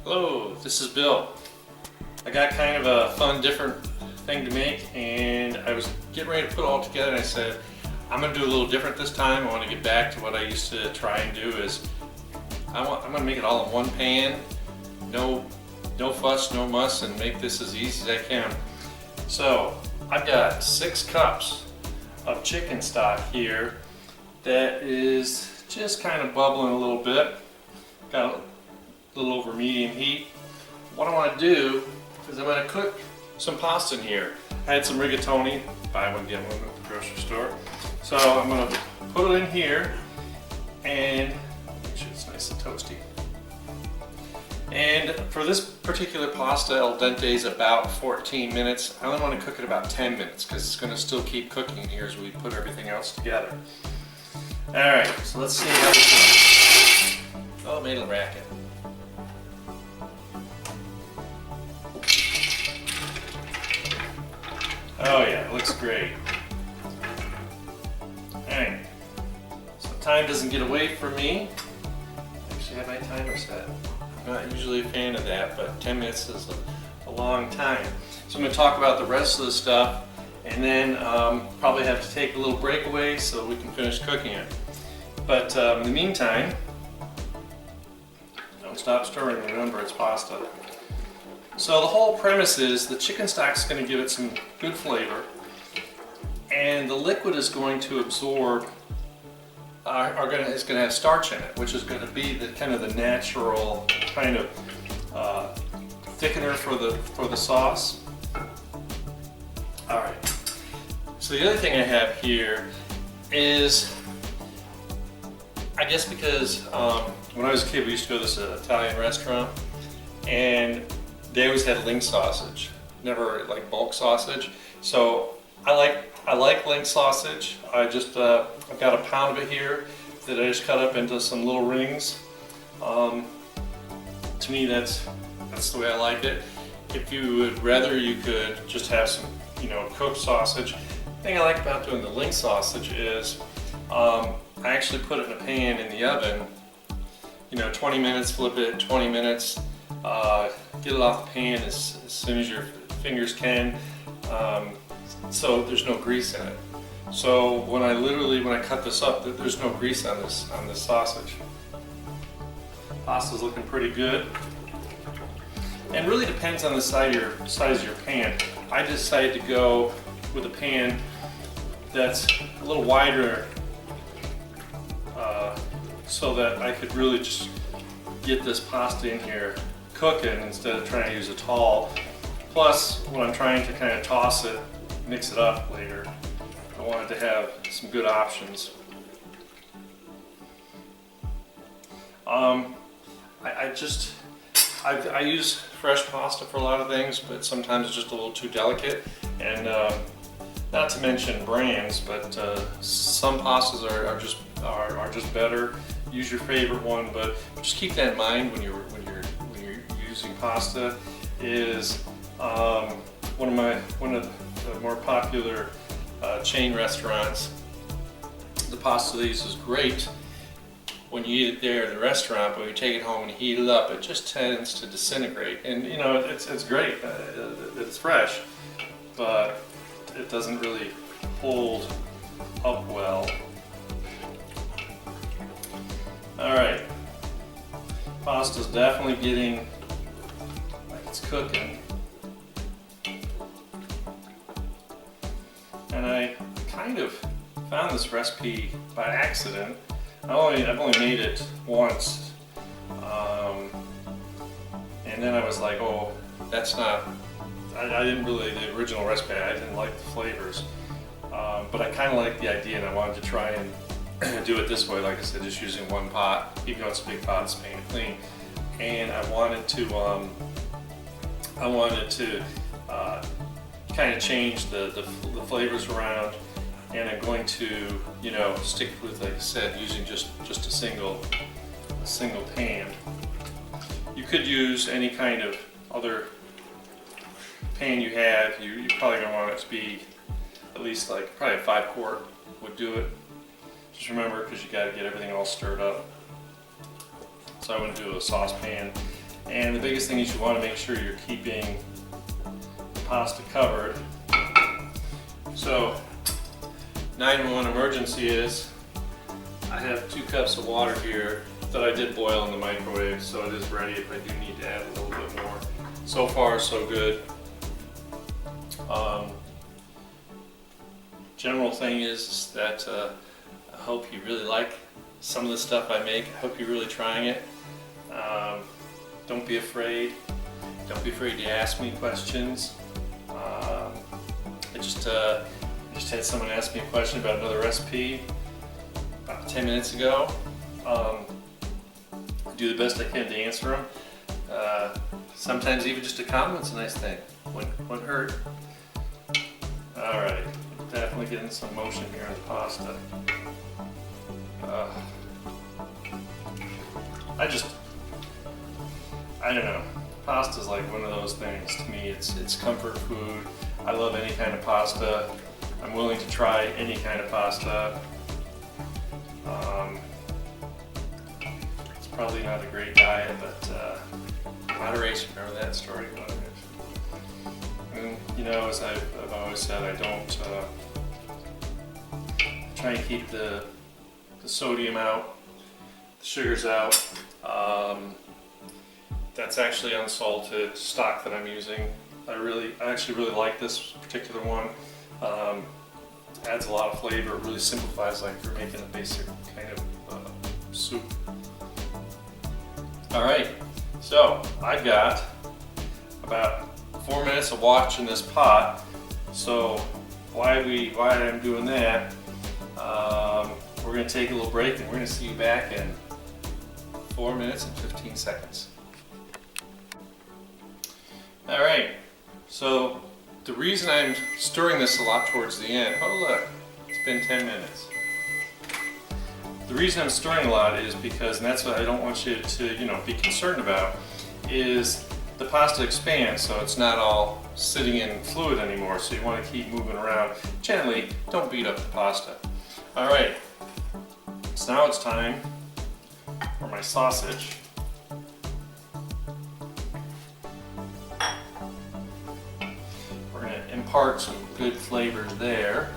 Hello, this is Bill. I got kind of a fun, different thing to make, and I was getting ready to put it all together, and I said, I'm going to do a little different this time. I want to get back to what I used to try and do. I'm going to make it all in one pan, no fuss, no muss, and make this as easy as I can. So I've got 6 cups of chicken stock here that is just kind of bubbling a little bit. Got a little over medium heat. What I want to do is I'm going to cook some pasta in here. I had some rigatoni, buy one get one at the grocery store. So I'm going to put it in here and make sure it's nice and toasty. And for this particular pasta, al dente is about 14 minutes. I only want to cook it about 10 minutes because it's going to still keep cooking here as we put everything else together. Alright, so let's see how this goes. Oh, it made a racket. Oh yeah, it looks great. Alright, so time doesn't get away from me. I actually have my timer set. I'm not usually a fan of that, but 10 minutes is a long time. So I'm going to talk about the rest of the stuff, and then probably have to take a little breakaway so we can finish cooking it. But in the meantime, don't stop stirring, remember it's pasta. So the whole premise is the chicken stock is going to give it some good flavor, and the liquid is going to absorb, is going to have starch in it, which is going to be the kind of the natural kind of thickener for the sauce. All right. So the other thing I have here is, I guess because when I was a kid, we used to go to this Italian restaurant, and they always had link sausage, never like bulk sausage. So I like link sausage. I've got a pound of it here that I just cut up into some little rings. To me, that's the way I like it. If you would rather, you could just have some, cooked sausage. The thing I like about doing the link sausage is I actually put it in a pan in the oven. 20 minutes, flip it, 20 minutes. Get it off the pan as soon as your fingers can, so there's no grease in it. So when I cut this up, there's no grease on this sausage. Pasta's looking pretty good, and really depends on the size of your pan. I decided to go with a pan that's a little wider, so that I could really just get this pasta in here cooking instead of trying to use a tall. Plus, when I'm trying to kind of toss it, mix it up later, I wanted to have some good options. I use fresh pasta for a lot of things, but sometimes it's just a little too delicate. And not to mention brands, but some pastas are just better. Use your favorite one, but just keep that in mind when you're using pasta. Is one of the more popular chain restaurants. The pasta they use is great when you eat it there in the restaurant, but when you take it home and heat it up, it just tends to disintegrate. And it's great. It's fresh, but it doesn't really hold up well. All right, pasta's definitely getting like it's cooking, and I kind of found this recipe by accident. I've only made it once, and then I was like, oh, that's not. I didn't really, the original recipe, I didn't like the flavors, but I kind of liked the idea, and I wanted to try and do it this way, like I said, just using one pot, even though it's a big pot, it's painted clean. And I wanted to kind of change the flavors around, and I'm going to stick with, like I said, using just a single pan. You could use any kind of other pan you have. You're probably gonna want it to be at least like probably a 5-quart would do it. Just remember, because you got to get everything all stirred up. So I want to do a saucepan, And the biggest thing is you want to make sure you're keeping the pasta covered. So 911 emergency is, I have 2 cups of water here that I did boil in the microwave, so it is ready if I do need to add a little bit more. So far, so good. General thing is that I hope you really like some of the stuff I make. I hope you're really trying it. Don't be afraid. Don't be afraid to ask me questions. I just had someone ask me a question about another recipe about 10 minutes ago. I do the best I can to answer them. Sometimes even just a compliment's a nice thing. Wouldn't hurt. All right, definitely getting some motion here in the pasta. I don't know. Pasta's like one of those things. To me, it's comfort food. I love any kind of pasta. I'm willing to try any kind of pasta. It's probably not a great diet, but moderation. Remember that story? Moderation. And you know, as I've always said, I don't try and keep the sodium out, the sugars out. That's actually unsalted stock that I'm using. I actually really like this particular one. Adds a lot of flavor. It really simplifies, like you're making a basic kind of soup. All right, so I've got about 4 minutes of watching this pot. So why I'm doing that? We're going to take a little break, and we're going to see you back in 4 minutes and 15 seconds. All right, so the reason I'm stirring this a lot towards the end, oh look, it's been 10 minutes. The reason I'm stirring a lot is because, and that's what I don't want you to, be concerned about, is the pasta expands, so it's not all sitting in fluid anymore, so you want to keep moving around. Gently, don't beat up the pasta. All right, so now it's time for my sausage. Impart some good flavors there.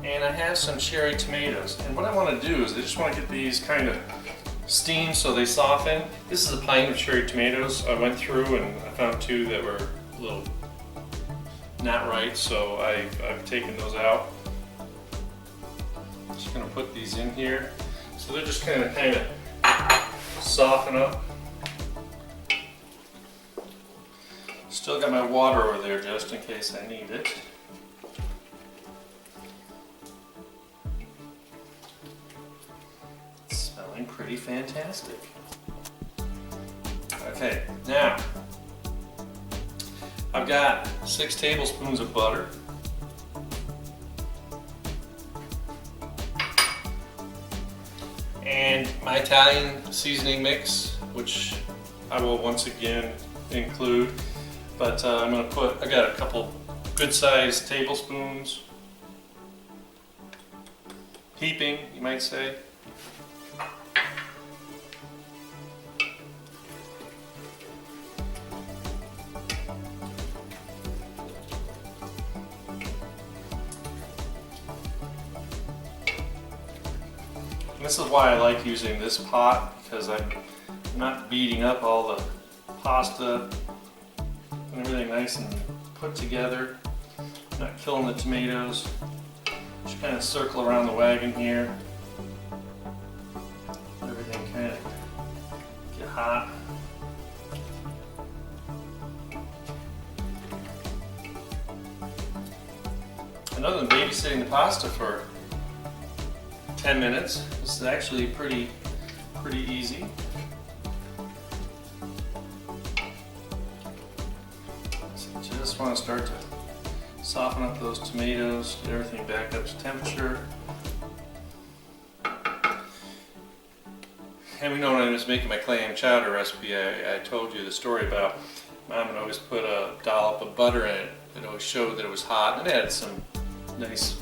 And I have some cherry tomatoes. And what I want to do is I just want to get these kind of steamed so they soften. This is a pint of cherry tomatoes. I went through and I found 2 that were a little not right, so I've taken those out. Just going to put these in here. So they're just kind of soften up. Still got my water over there just in case I need it. It's smelling pretty fantastic. Okay, now I've got 6 tablespoons of butter. And my Italian seasoning mix, which I will once again include. But I got a couple good sized tablespoons, heaping, you might say. And this is why I like using this pot, because I'm not beating up all the pasta. And everything nice and put together, not killing the tomatoes. Just kind of circle around the wagon here. Everything kind of get hot. And other than babysitting the pasta for 10 minutes, this is actually pretty easy. Just want to start to soften up those tomatoes, get everything back up to temperature. And we know when I was making my clam chowder recipe, I told you the story about Mom would always put a dollop of butter in it. It always showed that it was hot, and it added some nice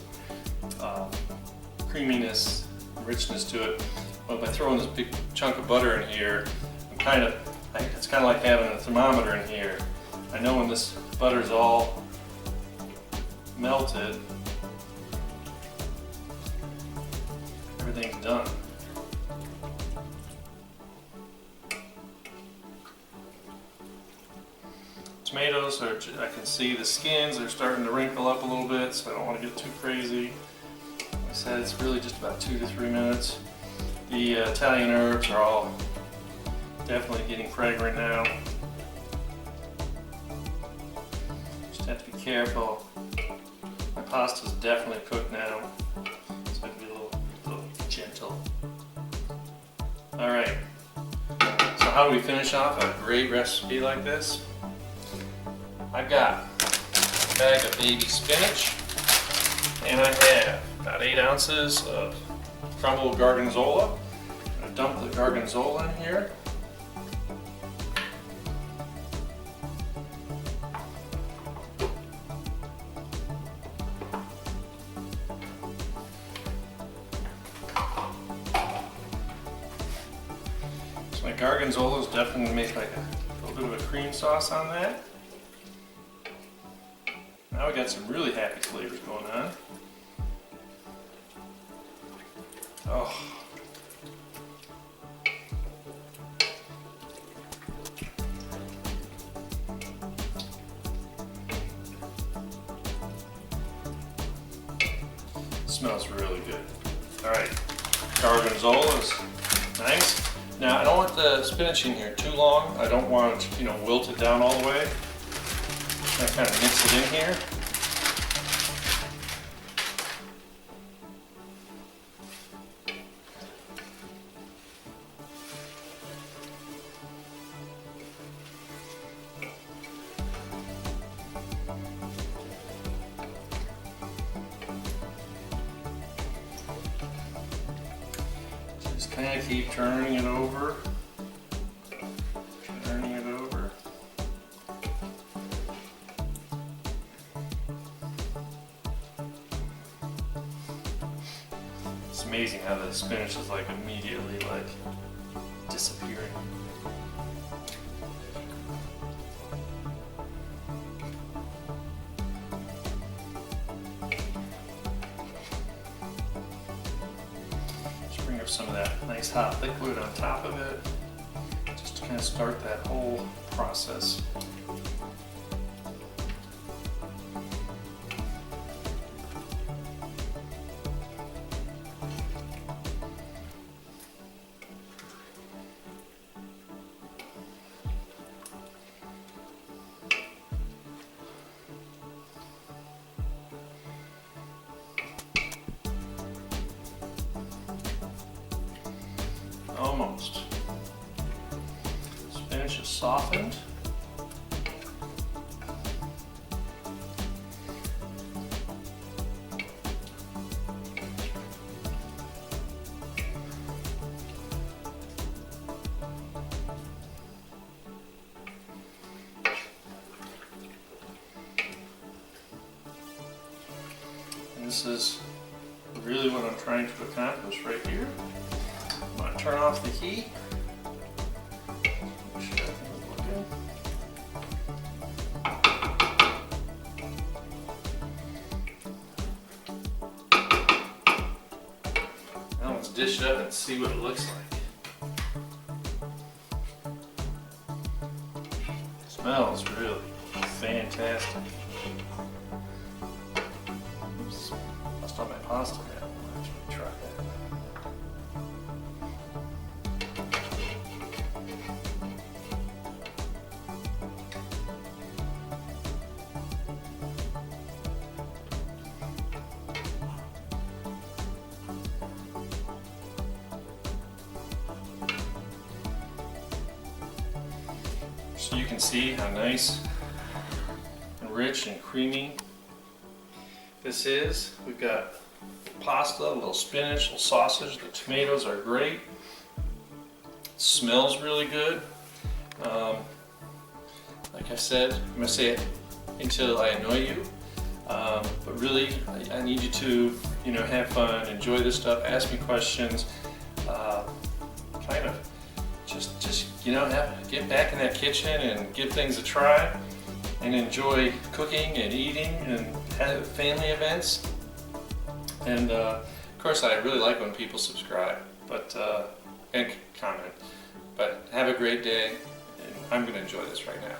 creaminess, richness to it. But by throwing this big chunk of butter in here, it's kind of like having a thermometer in here. I know when this butter's all melted, everything's done. Tomatoes are, I can see the skins are starting to wrinkle up a little bit, so I don't want to get too crazy. Like I said, it's really just about 2 to 3 minutes. The Italian herbs are all definitely getting fragrant now. Just have to be careful. My pasta's definitely cooked now, so I have to be a little gentle. Alright, so how do we finish off a great recipe like this? I've got a bag of baby spinach, and I have about 8 ounces of crumbled Gorgonzola. I'm going to dump the Gorgonzola in here. So my Gorgonzola is definitely going to make like a little bit of a cream sauce on that. Now we got some really happy flavors going on. Oh. Smells really good. Alright, Gorgonzola is nice. Now I don't want the spinach in here too long. I don't want it, wilted down all the way. I kind of mix it in here. Just kind of keep turning it over. It's amazing how the spinach is like immediately like disappearing. Just bring up some of that nice hot liquid on top of it, just to kind of start that whole process. Almost. Spinach is softened. And this is really what I'm trying to accomplish right here. I'm going to turn off the heat. Make sure everything is looking. Now let's dish it up and see what it looks like. Smells really fantastic. Oops, lost all my pasta now. I'll actually try that. So you can see how nice and rich and creamy this is. We've got pasta, a little spinach, a little sausage. The tomatoes are great. It smells really good. Like I said, I'm going to say it until I annoy you. But really, I need you to, have fun, enjoy this stuff, ask me questions. you know, get back in that kitchen and give things a try and enjoy cooking and eating and have family events. And of course, I really like when people subscribe, but and comment. But have a great day, and I'm going to enjoy this right now.